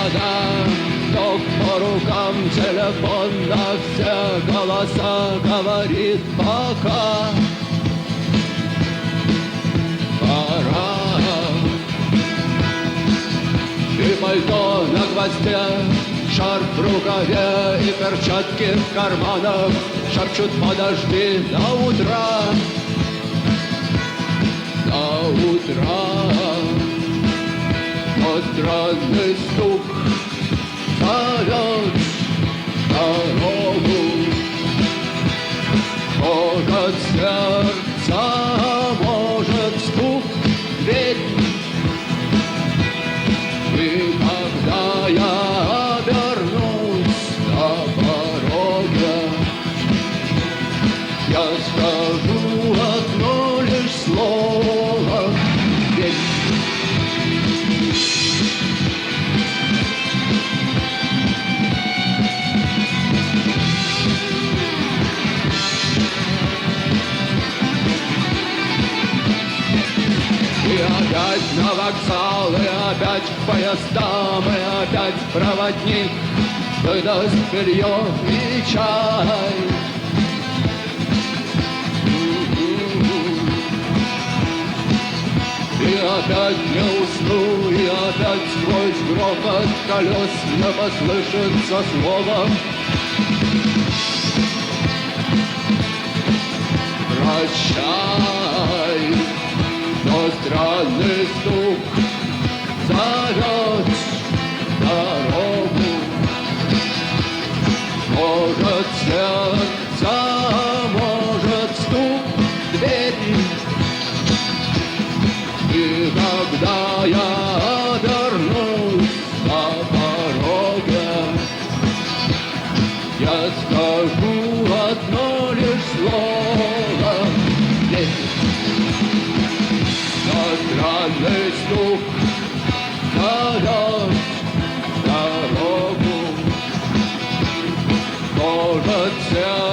вода, ток по рукам, телефон на все голоса говорит пока. Пора. И пальто на гвозде, шарф в рукаве и перчатки в карманах шепчут: подожди до утра. До утра. Но странный стук зовет дорогу. Может, сердце, может, стук в дверь. И когда я обернусь на пороге, я скажу одно лишь слово: дверь. И опять на вокзал, и опять к поездам, и опять проводник выдаст белье и чай. И опять не усну, и опять сквозь грохот колес мне послышится слово: прощай. Но странный стук зовет дорогу. Может, сердце, может, стук в дверь. И когда я обернусь на пороге, я скажу одно лишь слово: дверь. Странный стук зовет дорогу. Может, сердце